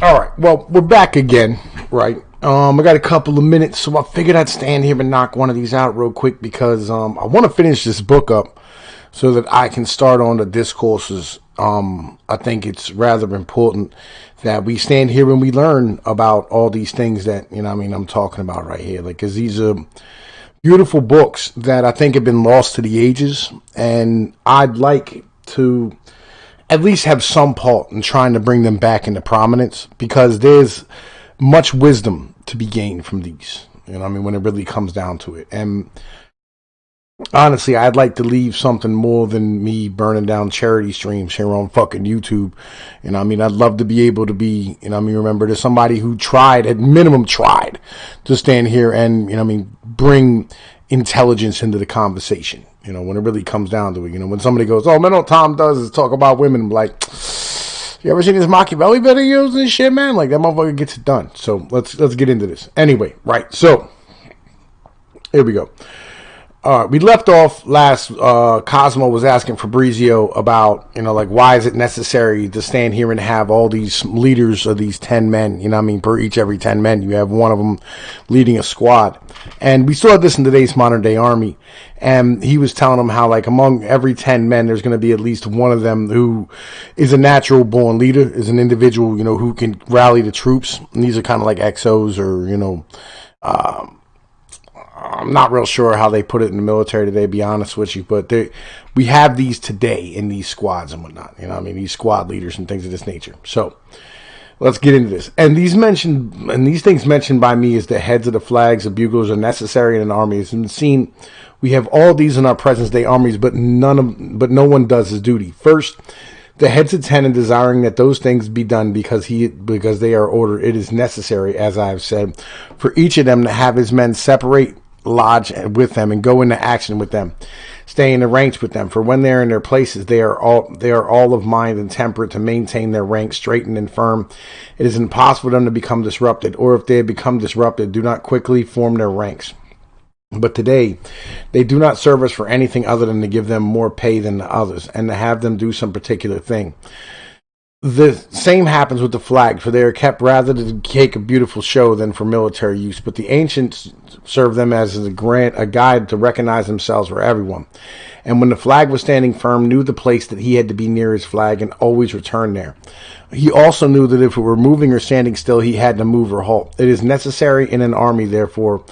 All right. Well, we're back again, right? I got a couple of minutes, so I figured I'd stand here and knock one of these out real quick because I want to finish this book up so that I can start on the discourses. I think it's rather important that we stand here and we learn about all these things that, I'm talking about right here. Like, because these are beautiful books that I think have been lost to the ages, and I'd like to at least have some part in trying to bring them back into prominence, because there's much wisdom to be gained from these, when it really comes down to it. And honestly, I'd like to leave something more than me burning down charity streams here on fucking YouTube. I'd love to be able to be, remember there's somebody who tried, at minimum tried, to stand here and, bring intelligence into the conversation. When it really comes down to it, when somebody goes, "Oh man, all Tom does is talk about women," I'm like, you ever seen his Machiavelli videos and shit, man? Like, that motherfucker gets it done. So let's get into this. Anyway, right. So here we go. We left off last, Cosmo was asking Fabrizio about, why is it necessary to stand here and have all these leaders of these 10 men, per every 10 men, you have one of them leading a squad. And we saw this in today's modern day army. And he was telling them how, like, among every 10 men, there's going to be at least one of them who is a natural born leader, is an individual, who can rally the troops. And these are kind of like XOs or, I'm not real sure how they put it in the military today, to be honest with you, but we have these today in these squads and whatnot. These squad leaders and things of this nature. So let's get into this. And these things mentioned by me as the heads of the flags, the buglers are necessary in an army. It's been seen. We have all these in our present day armies, but no one does his duty. First, the heads of 10 and desiring that those things be done because they are ordered. It is necessary, as I have said, for each of them to have his men separate, lodge with them, and go into action with them, stay in the ranks with them. For when they are in their places, they are all of mind and temperate to maintain their ranks straightened and firm. It is impossible for them to become disrupted, or if they have become disrupted, do not quickly form their ranks. But today, they do not serve us for anything other than to give them more pay than the others, and to have them do some particular thing. The same happens with the flag, for they are kept rather to take a beautiful show than for military use. But the ancients served them as a guide to recognize themselves for everyone. And when the flag was standing firm, knew the place that he had to be near his flag and always return there. He also knew that if it were moving or standing still, he had to move or halt. It is necessary in an army, therefore,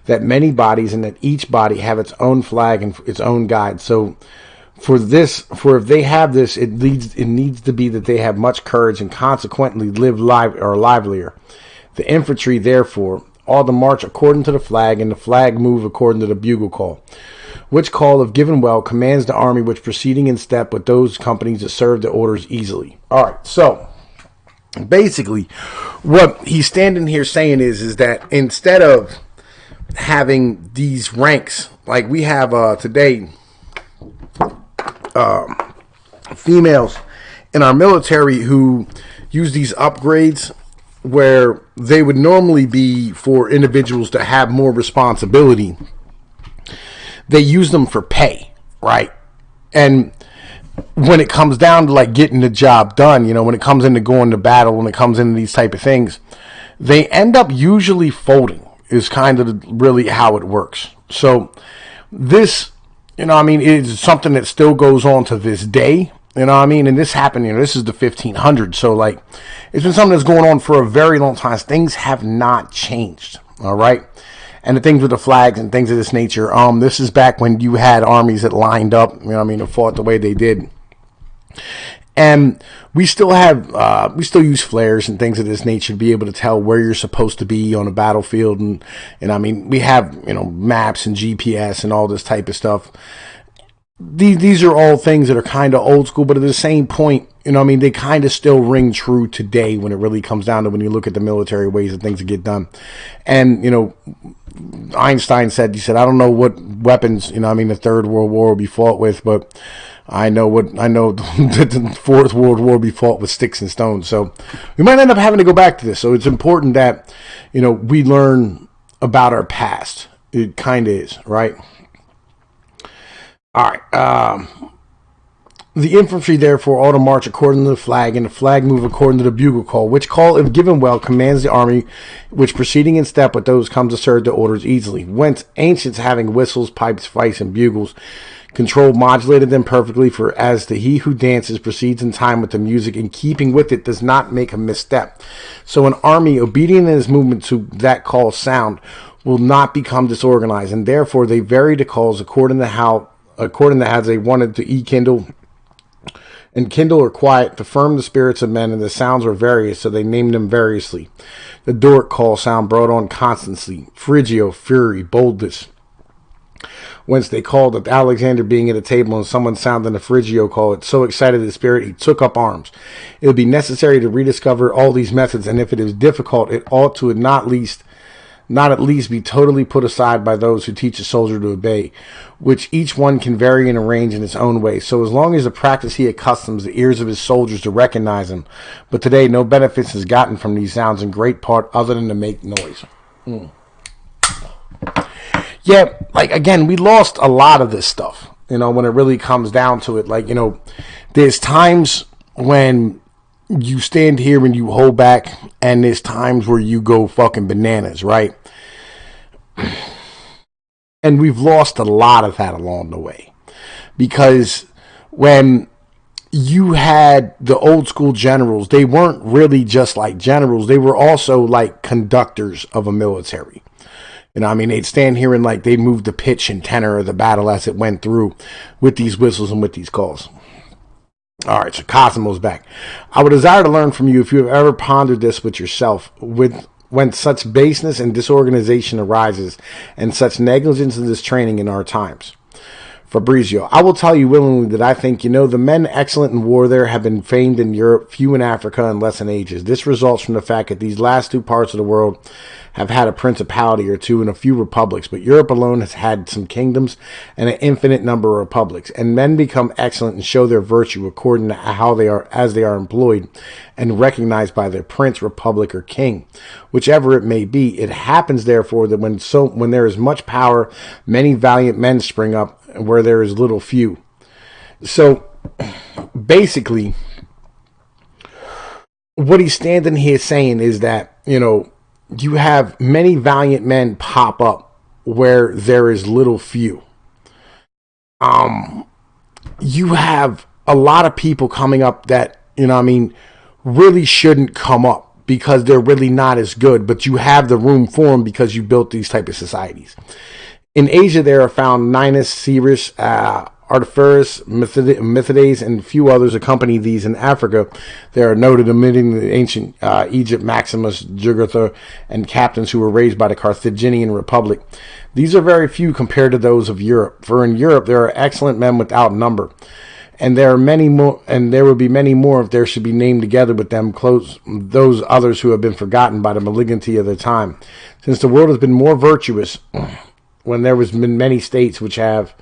that many bodies and that each body have its own flag and its own guide. So for if they have this, it needs to be that they have much courage and consequently live livelier. The infantry, therefore, all to march according to the flag, and the flag move according to the bugle call, which call, if given well, commands the army which proceeding in step with those companies that serve the orders easily. All right, so basically, what he's standing here saying is that instead of having these ranks like we have today, females in our military who use these upgrades where they would normally be for individuals to have more responsibility. They use them for pay, right? And when it comes down to like getting the job done, when it comes into going to battle, when it comes into these type of things, they end up usually folding is kind of really how it works. So this, it's something that still goes on to this day. And this happened, this is the 1500s. So, like, it's been something that's going on for a very long time. Things have not changed, all right? And the things with the flags and things of this nature, this is back when you had armies that lined up, and fought the way they did. And we still use flares and things of this nature to be able to tell where you're supposed to be on a battlefield. And we have, maps and GPS and all this type of stuff. These are all things that are kind of old school, but at the same point, they kind of still ring true today when it really comes down to when you look at the military ways that things get done. And, Einstein said, I don't know what weapons, the Third World War will be fought with, but I know that the Fourth World War will be fought with sticks and stones. So we might end up having to go back to this. So it's important that, we learn about our past. It kind of is, right? All right. The infantry, therefore, ought to march according to the flag, and the flag move according to the bugle call, which call, if given well, commands the army, which proceeding in step with those comes to serve the orders easily. Whence ancients, having whistles, pipes, fifes, and bugles, control modulated them perfectly, for as to he who dances proceeds in time with the music, and keeping with it does not make a misstep. So an army, obedient in its movement to that call sound, will not become disorganized, and therefore they vary the calls according to as they wanted to kindle or quiet to firm the spirits of men, and the sounds were various, so they named them variously. The Doric call sound brought on constancy, frigio, fury, boldness. Whence they called it Alexander being at a table and someone sounding the frigio call, it so excited the spirit he took up arms. It would be necessary to rediscover all these methods, and if it is difficult, it ought to not at least be totally put aside by those who teach a soldier to obey, which each one can vary and arrange in its own way, so as long as the practice he accustoms the ears of his soldiers to recognize him. But today no benefits is gotten from these sounds in great part other than to make noise. Yeah, like, again, we lost a lot of this stuff, when it really comes down to it. Like, there's times when you stand here and you hold back, and there's times where you go fucking bananas, right? And we've lost a lot of that along the way, because when you had the old school generals, they weren't really just like generals, they were also like conductors of a military. They'd stand here and they'd move the pitch and tenor of the battle as it went through with these whistles and with these calls. All right, so Cosimo's back. I would desire to learn from you if you have ever pondered this with yourself, when such baseness and disorganization arises, and such negligence in this training in our times. Fabrizio, I will tell you willingly that I think, the men excellent in war there have been famed in Europe, few in Africa, and less in ages. This results from the fact that these last two parts of the world have had a principality or two and a few republics, but Europe alone has had some kingdoms and an infinite number of republics, and men become excellent and show their virtue according to how they are, as they are employed and recognized by their prince, republic, or king, whichever it may be. It happens, therefore, that when there is much power, many valiant men spring up, where there is little few. So basically, what he's standing here saying is that, you have many valiant men pop up where there is little few. You have a lot of people coming up that, really shouldn't come up because they're really not as good, but you have the room for them because you built these type of societies. In Asia, there are found Ninus, Cyrus, Artiferus, Mithridates, and a few others accompany these. In Africa, there are noted, omitting the ancient Egypt, Maximus, Jugurtha, and captains who were raised by the Carthaginian Republic. These are very few compared to those of Europe, for in Europe there are excellent men without number, and there are many more, and there would be many more if there should be named together with them those others who have been forgotten by the malignity of the time. Since the world has been more virtuous, when there has been many states which have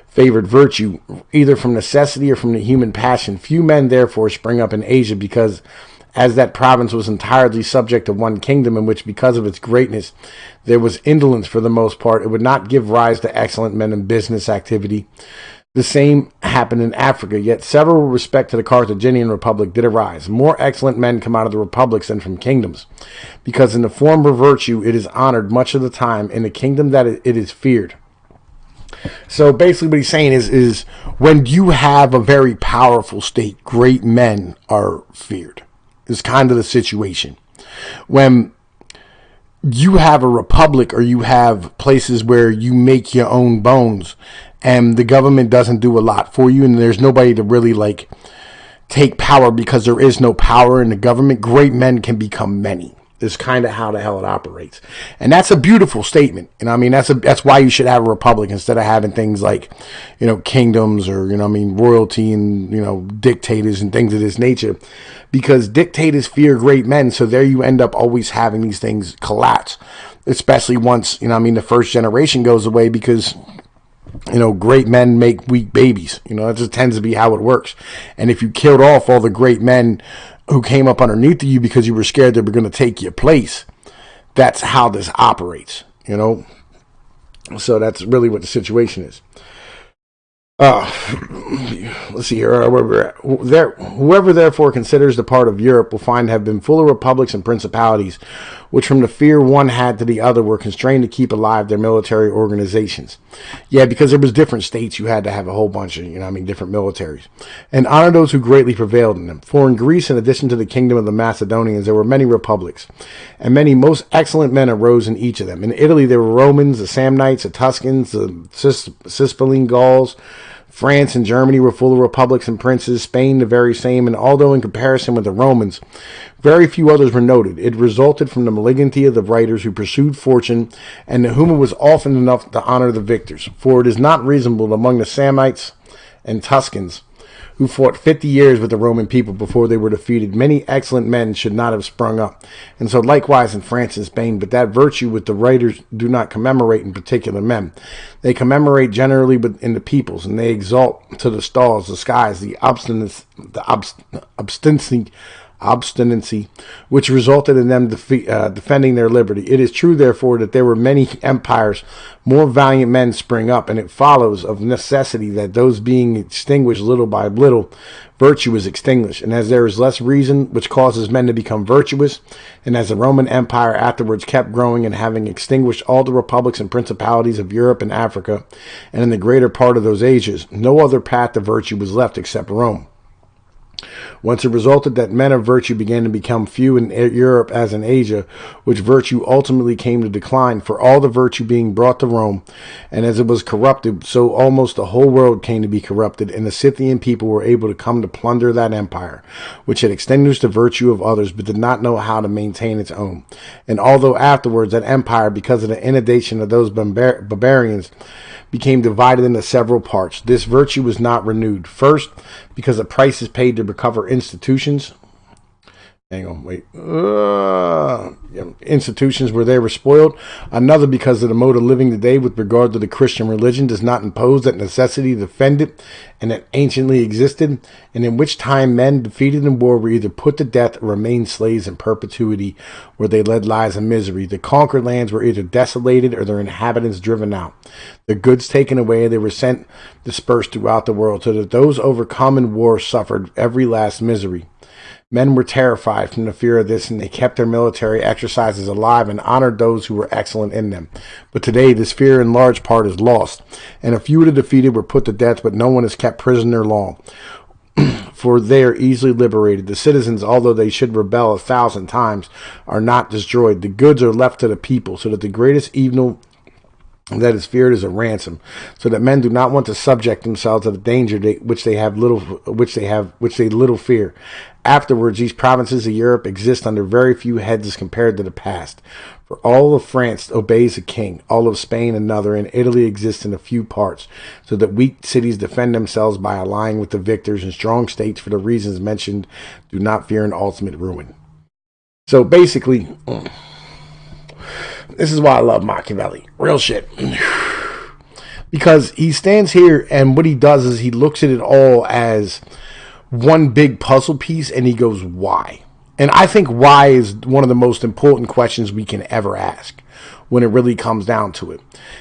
favored virtue, either from necessity or from the human passion, few men therefore spring up in Asia, because as that province was entirely subject to one kingdom, in which, because of its greatness, there was indolence for the most part, it would not give rise to excellent men in business activity. The same happened in Africa, yet several with respect to the Carthaginian Republic did arise. More excellent men come out of the republics than from kingdoms, because in the former virtue it is honored much of the time, in the kingdom that it is feared. So basically what he's saying is when you have a very powerful state, great men are feared. It's kind of the situation. When you have a republic, or you have places where you make your own bones, and the government doesn't do a lot for you, and there's nobody to really take power because there is no power in the government, great men can become many. Is kind of how the hell it operates. And that's a beautiful statement. That's why you should have a republic instead of having things like, kingdoms or, royalty and, dictators and things of this nature. Because dictators fear great men. So there you end up always having these things collapse. Especially once, the first generation goes away, because, great men make weak babies. That just tends to be how it works. And if you killed off all the great men who came up underneath you because you were scared they were going to take your place, that's how this operates, So that's really what the situation is. Let's see here. Whoever therefore considers the part of Europe will find have been full of republics and principalities, which from the fear one had to the other were constrained to keep alive their military organizations. Yeah, because there was different states, you had to have a whole bunch of, different militaries. And honor those who greatly prevailed in them. For in Greece, in addition to the kingdom of the Macedonians, there were many republics, and many most excellent men arose in each of them. In Italy, there were Romans, the Samnites, the Tuscans, the Cispaline Gauls. France and Germany were full of republics and princes, Spain the very same, and although in comparison with the Romans, very few others were noted, it resulted from the malignity of the writers who pursued fortune, and to whom it was often enough to honor the victors. For it is not reasonable among the Samnites and Tuscans, who fought 50 years with the Roman people before they were defeated, many excellent men should not have sprung up. And so likewise in France and Spain, but that virtue which the writers do not commemorate in particular men. They commemorate generally in the peoples, and they exalt to the stars, the skies, the obstinacy which resulted in them defending their liberty. It is true, therefore, that there were many empires, more valiant men spring up, and it follows of necessity that those being extinguished little by little, virtue is extinguished. And as there is less reason which causes men to become virtuous, and as the Roman Empire afterwards kept growing and having extinguished all the republics and principalities of Europe and Africa, and in the greater part of those ages, no other path to virtue was left except Rome. Whence it resulted that men of virtue began to become few in Europe as in Asia, which virtue ultimately came to decline, for all the virtue being brought to Rome, and as it was corrupted, so almost the whole world came to be corrupted, and the Scythian people were able to come to plunder that empire, which had extinguished the virtue of others, but did not know how to maintain its own. And although afterwards that empire, because of the inundation of those barbarians, became divided into several parts, this virtue was not renewed. First, because the price is paid to recover institutions. Hang on, wait. Institutions where they were spoiled. Another, because of the mode of living today with regard to the Christian religion does not impose that necessity to defend it, and that anciently existed, and in which time men defeated in war were either put to death or remained slaves in perpetuity, where they led lives of misery. The conquered lands were either desolated or their inhabitants driven out. The goods taken away, they were sent dispersed throughout the world, so that those overcome in war suffered every last misery. Men were terrified from the fear of this, and they kept their military exercises alive and honored those who were excellent in them. But today this fear in large part is lost, and a few of the defeated were put to death, but no one is kept prisoner long. For they are easily liberated. The citizens, although they should rebel 1,000 times, are not destroyed. The goods are left to the people, so that the greatest evil that is feared is a ransom, so that men do not want to subject themselves to the danger which they little fear. Afterwards, these provinces of Europe exist under very few heads as compared to the past. For all of France obeys a king, all of Spain another, and Italy exists in a few parts, so that weak cities defend themselves by allying with the victors, and strong states, for the reasons mentioned, do not fear an ultimate ruin. So basically, this is why I love Machiavelli. Real shit. Because he stands here, and what he does is he looks at it all as one big puzzle piece, and he goes, why? And I think why is one of the most important questions we can ever ask when it really comes down to it.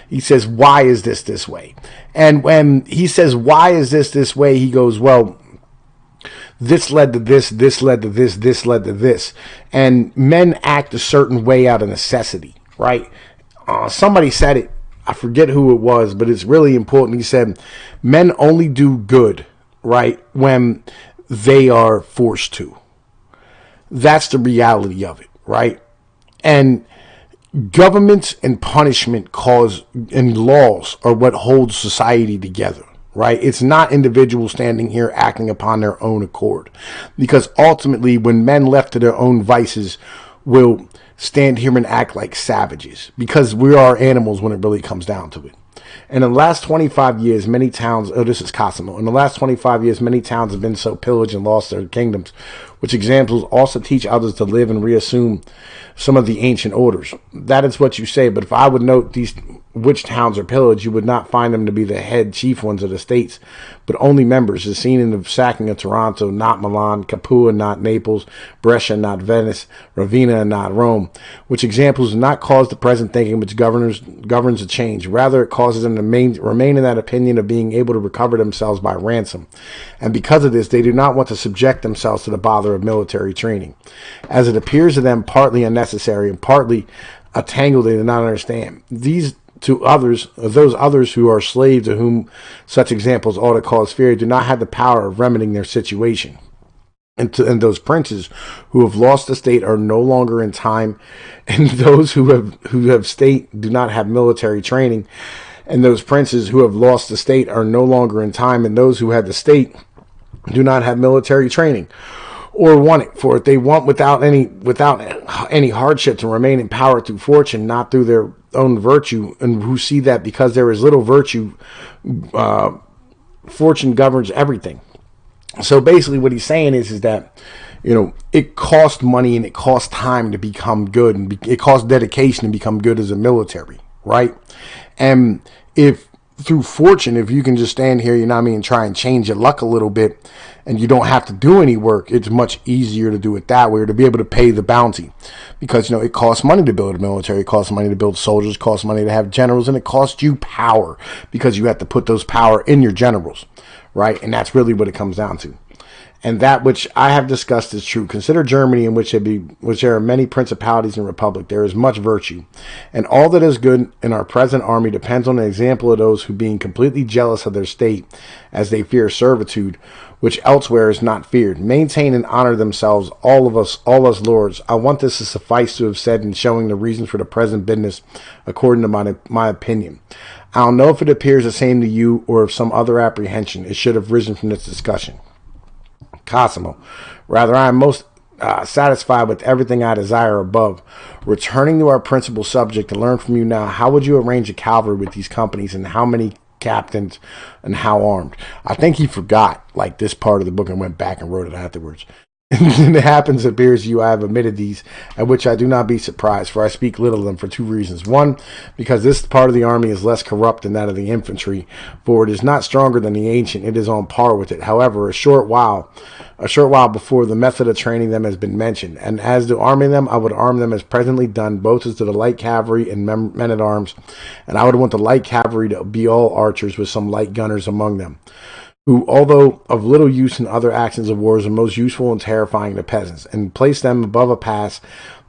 He says, why is this way? And when he says, why is this way, he goes, well, this led to this, this led to this, this led to this. And men act a certain way out of necessity, right? Somebody said it, I forget who it was, but it's really important. He said, men only do good, right, when they are forced to. That's the reality of it, right? And governments and punishment and laws are what holds society together, right? It's not individuals standing here acting upon their own accord. Because ultimately, when men left to their own vices will stand here and act like savages, because we are animals when it really comes down to it. And in the last 25 years, many towns, this is Cosimo. In the last 25 years, many towns have been so pillaged and lost their kingdoms, which examples also teach others to live and reassume some of the ancient orders. That is what you say, but if I would note these which towns are pillaged, you would not find them to be the head chief ones of the states, but only members, as seen in the sacking of Toronto, not Milan, Capua, not Naples, Brescia, not Venice, Ravenna, not Rome, which examples do not cause the present thinking which governs a change. Rather, it causes them to remain in that opinion of being able to recover themselves by ransom. And because of this, they do not want to subject themselves to the bother of military training, as it appears to them partly unnecessary and partly a tangle they do not understand. These to others, those others who are slaves to whom such examples ought to cause fear, do not have the power of remedying their situation. And those princes who have lost the state are no longer in time, and those who have state do not have military training, and those princes who have lost the state are no longer in time, and those who had the state do not have military training or want it, for it they want without any hardship to remain in power through fortune, not through their own virtue, and who see that because there is little virtue, fortune governs everything. So basically what he's saying is that, it costs money and it costs time to become good, and it costs dedication to become good as a military, right? And if through fortune, if you can just stand here, and try and change your luck a little bit, and you don't have to do any work, it's much easier to do it that way, or to be able to pay the bounty. Because, it costs money to build a military, it costs money to build soldiers, it costs money to have generals, and it costs you power, because you have to put those power in your generals, right? And that's really what it comes down to. And that which I have discussed is true. Consider Germany, in which there are many principalities and republic. There is much virtue. And all that is good in our present army depends on the example of those who, being completely jealous of their state, as they fear servitude, which elsewhere is not feared, maintain and honor themselves, all us lords. I want this to suffice to have said in showing the reasons for the present business, according to my opinion. I don't know if it appears the same to you, or if some other apprehension it should have risen from this discussion. Cosimo, rather, I am most satisfied with everything I desire above. Returning to our principal subject, to learn from you now, how would you arrange a cavalry with these companies, and how many captains, and how armed? I think he forgot this part of the book and went back and wrote it afterwards. And it happens, it appears to you, I have omitted these, at which I do not be surprised, for I speak little of them for two reasons. One, because this part of the army is less corrupt than that of the infantry, for it is not stronger than the ancient, it is on par with it. However, a short while before, the method of training them has been mentioned, and as to arming them, I would arm them as presently done, both as to the light cavalry and men-at-arms, and I would want the light cavalry to be all archers, with some light gunners among them, who, although of little use in other actions of wars, are most useful and terrifying to peasants, and place them above a pass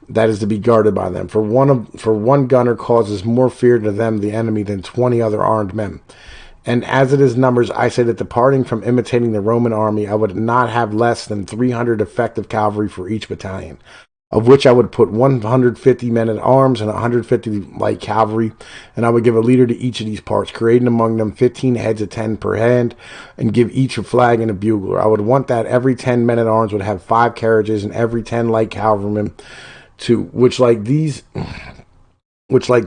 that is to be guarded by them. For one gunner causes more fear to them, the enemy, than 20 other armed men. And as it is numbers, I say that departing from imitating the Roman army, I would not have less than 300 effective cavalry for each battalion, of which I would put 150 men at arms and 150 light cavalry, and I would give a leader to each of these parts, creating among them 15 heads of 10 per hand, and give each a flag and a bugler. I would want that every 10 men at arms would have 5 carriages, and every 10 light cavalrymen, which like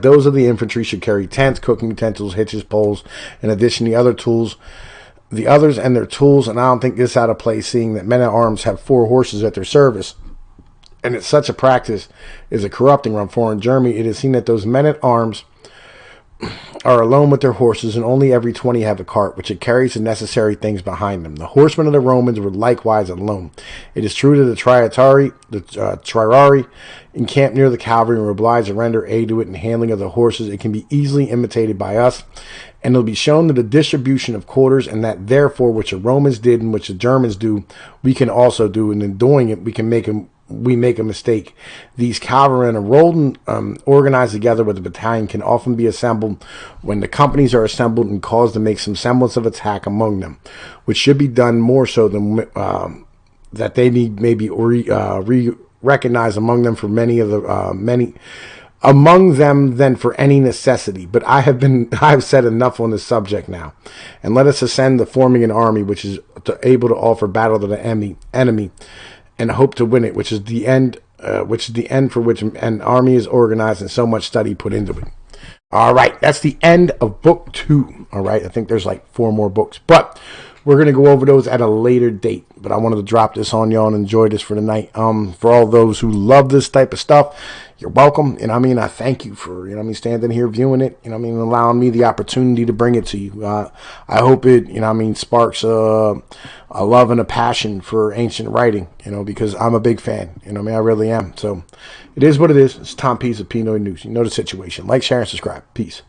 those of the infantry should carry tents, cooking utensils, hitches, poles, in addition the others and their tools. And I don't think this out of place, seeing that men at arms have 4 horses at their service. And it's such a practice is a corrupting one, for in Germany it is seen that those men at arms are alone with their horses, and only every 20 have a cart, which it carries the necessary things behind them. The horsemen of the Romans were likewise alone. It is true that the triarii encamped near the cavalry and were obliged to render aid to it in handling of the horses. It can be easily imitated by us, and it will be shown that the distribution of quarters, and that therefore which the Romans did and which the Germans do, we can also do, and in doing it we make a mistake. These cavalrymen, enrolled and organized together with the battalion, can often be assembled when the companies are assembled, and caused to make some semblance of attack among them, which should be done more so than that they need maybe recognized among them for among them than for any necessity. But I have said enough on this subject now, and let us ascend to forming an army which is able to offer battle to the enemy, and hope to win it, which is the end for which an army is organized and so much study put into it. All right, that's the end of book 2. All right, I think there's 4 more books, but we're going to go over those at a later date. But I wanted to drop this on y'all and enjoy this for the night. For all those who love this type of stuff, you're welcome. And I mean, I thank you for, standing here viewing it, allowing me the opportunity to bring it to you. I hope it, sparks a love and a passion for ancient writing, because I'm a big fan, I really am. So it is what it is. It's Tom Pease of Pnoid News. You know the situation. Like, share, and subscribe. Peace.